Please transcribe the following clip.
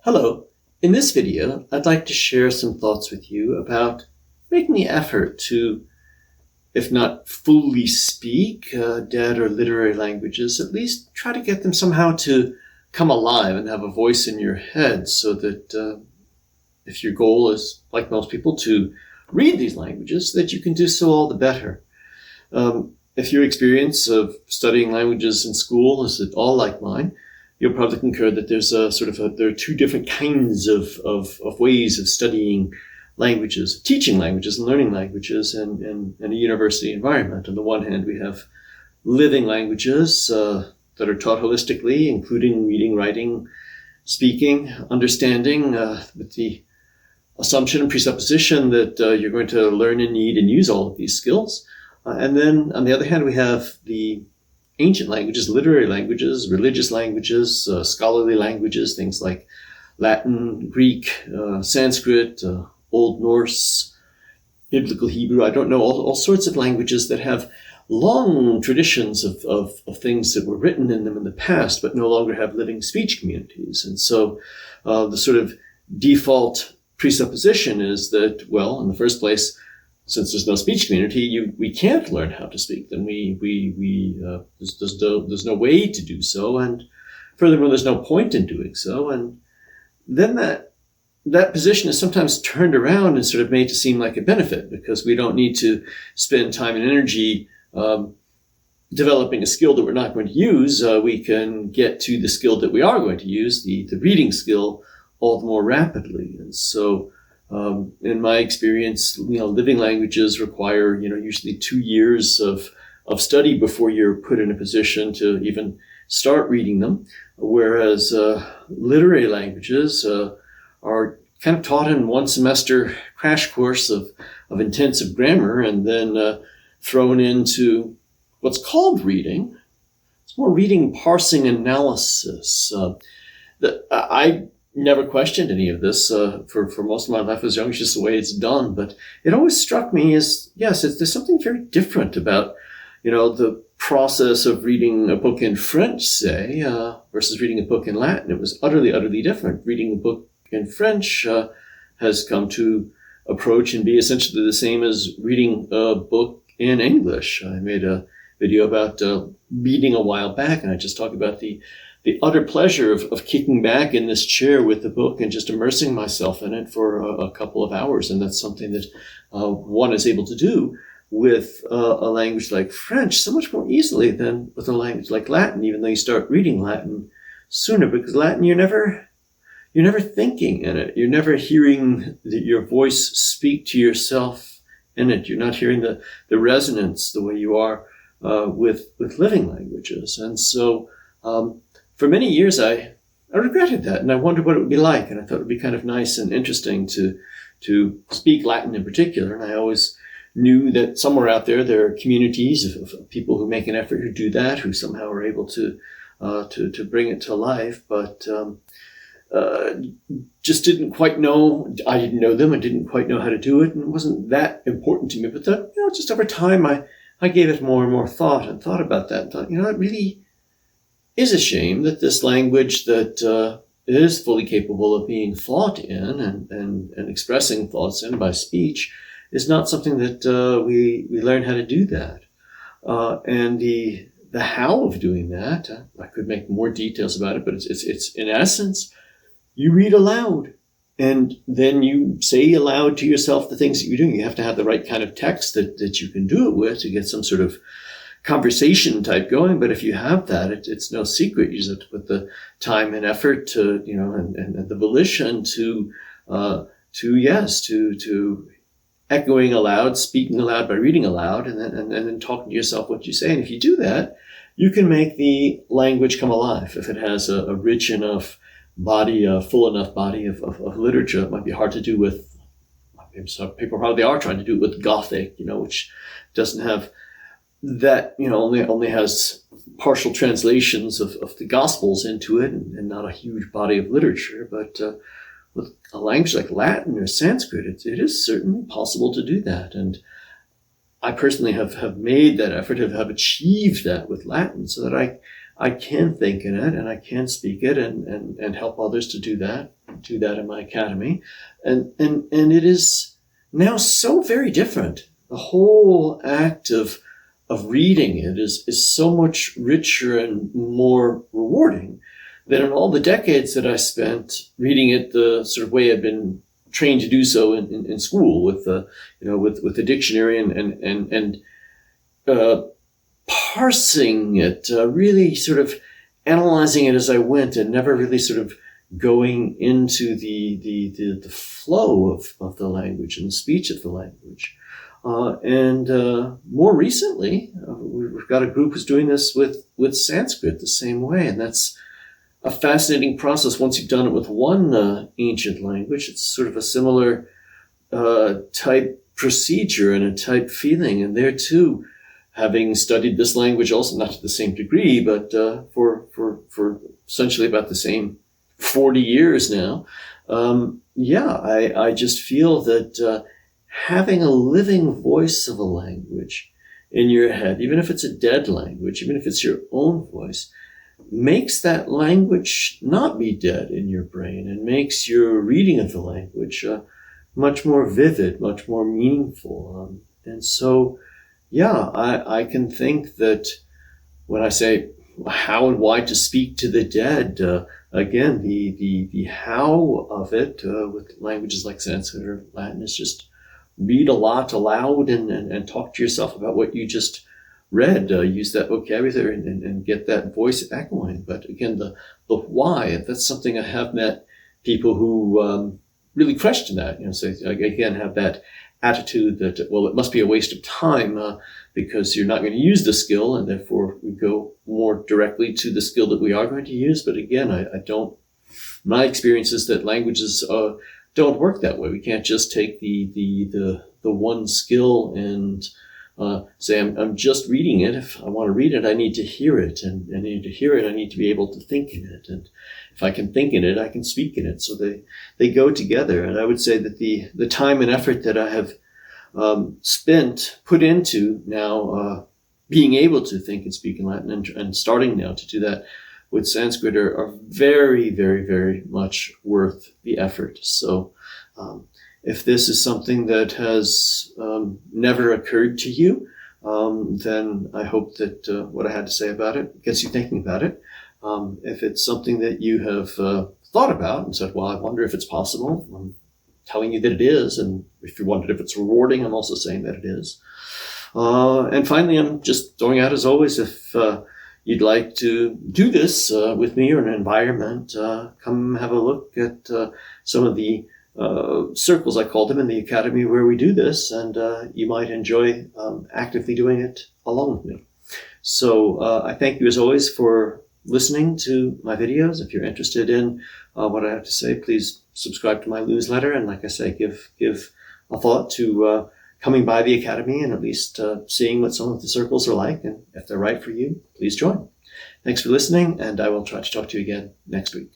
Hello. In this video, I'd like to share some thoughts with you about making the effort to, if not fully speak dead or literary languages, at least try to get them somehow to come alive and have a voice in your head, so that if your goal is, like most people, to read these languages, that you can do so all the better. If your experience of studying languages in school is at all like mine, you'll probably concur that there's there are two different kinds of ways of studying languages, teaching languages and learning languages in a university environment. On the one hand, we have living languages that are taught holistically, including reading, writing, speaking, understanding, with the assumption and presupposition that you're going to learn and need and use all of these skills. And then, on the other hand, we have the ancient languages, literary languages, religious languages, scholarly languages, things like Latin, Greek, Sanskrit, Old Norse, Biblical Hebrew. I don't know, all sorts of languages that have long traditions of things that were written in them in the past, but no longer have living speech communities. And so the sort of default presupposition is that, well, in the first place, since there's no speech community, we can't learn how to speak them. There's no way to do so, and furthermore, there's no point in doing so. And then that position is sometimes turned around and sort of made to seem like a benefit, because we don't need to spend time and energy developing a skill that we're not going to use. We can get to the skill that we are going to use, the reading skill, all the more rapidly. And so, in my experience, living languages require, usually 2 years of study before you're put in a position to even start reading them. Whereas literary languages are kind of taught in one semester crash course of intensive grammar, and then thrown into what's called reading. It's more reading, parsing, analysis. I never questioned any of this for most of my life as young. It's just the way it's done. But it always struck me as, yes, there's something very different about, the process of reading a book in French, say, versus reading a book in Latin. It was utterly, utterly different. Reading a book in French has come to approach and be essentially the same as reading a book in English. I made a video about reading a while back, and I just talked about the utter pleasure of kicking back in this chair with the book and just immersing myself in it for a couple of hours. And that's something that one is able to do with a language like French so much more easily than with a language like Latin, even though you start reading Latin sooner, because Latin, you're never thinking in it. You're never hearing your voice speak to yourself in it. You're not hearing the resonance the way you are with living languages. And so, for many years, I regretted that, and I wondered what it would be like, and I thought it would be kind of nice and interesting to speak Latin in particular. And I always knew that somewhere out there are communities of people who make an effort, who do that, who somehow are able to bring it to life, but just didn't quite know. I didn't know them, and didn't quite know how to do it, and it wasn't that important to me. But just over time, I gave it more and more thought, and thought about that, and thought, it really is a shame that this language that is fully capable of being thought in and expressing thoughts in by speech is not something that we learn how to do that. And the how of doing that, I could make more details about it, but it's in essence, you read aloud, and then you say aloud to yourself the things that you're doing. You have to have the right kind of text that you can do it with to get some sort of conversation type going. But if you have that, it's no secret. You just have to put the time and effort to, and the volition to echoing aloud, speaking aloud by reading aloud, and then talking to yourself what you say. And if you do that, you can make the language come alive. If it has a rich enough body, a full enough body of literature. It might be hard to do with, some people probably are trying to do it with Gothic, which doesn't have that, only has partial translations of the Gospels into it, and not a huge body of literature. But with a language like Latin or Sanskrit, it is certainly possible to do that. And I personally have made that effort, have achieved that with Latin, so that I can think in it and I can speak it and help others to do that in my academy. And it is now so very different. The whole act of reading it is so much richer and more rewarding than in all the decades that I spent reading it the sort of way I'd been trained to do so in school with the dictionary and parsing it, really sort of analyzing it as I went, and never really sort of going into the flow of the language and the speech of the language. And more recently, we've got a group who's doing this with Sanskrit the same way, and that's a fascinating process. Once you've done it with one ancient language, it's sort of a similar type procedure and a type feeling. And there too, having studied this language also, not to the same degree, but for essentially about the same 40 years now, I just feel that having a living voice of a language in your head, even if it's a dead language, even if it's your own voice, makes that language not be dead in your brain and makes your reading of the language much more vivid, much more meaningful. And so, I can think that when I say how and why to speak to the dead, again, the how of it with languages like Sanskrit or Latin is just read a lot aloud and talk to yourself about what you just read. Use that vocabulary and get that voice echoing. But again, the why, that's something I have met people who really question that. So again, have that attitude that, well, it must be a waste of time because you're not going to use the skill, and therefore we go more directly to the skill that we are going to use. But again, I don't. My experience is that languages don't work that way. We can't just take the one skill and say I'm just reading it. If I want to read it, I need to hear it, and I need to hear it, I need to be able to think in it. And if I can think in it, I can speak in it. So they go together. And I would say that the time and effort that I have put into now being able to think and speak in Latin and starting now to do that with Sanskrit are very, very, very much worth the effort. So if this is something that has never occurred to you, then I hope that what I had to say about it gets you thinking about it. If it's something that you have thought about and said, well, I wonder if it's possible, I'm telling you that it is. And if you wondered if it's rewarding, I'm also saying that it is. And finally, I'm just throwing out, as always, if you'd like to do this with me or an environment, come have a look at some of the circles, I call them, in the academy where we do this, and you might enjoy actively doing it along with me. So I thank you as always for listening to my videos. If you're interested in what I have to say, please subscribe to my newsletter, and like I say, give a thought to coming by the academy and at least seeing what some of the circles are like, and if they're right for you, please join. Thanks for listening, and I will try to talk to you again next week.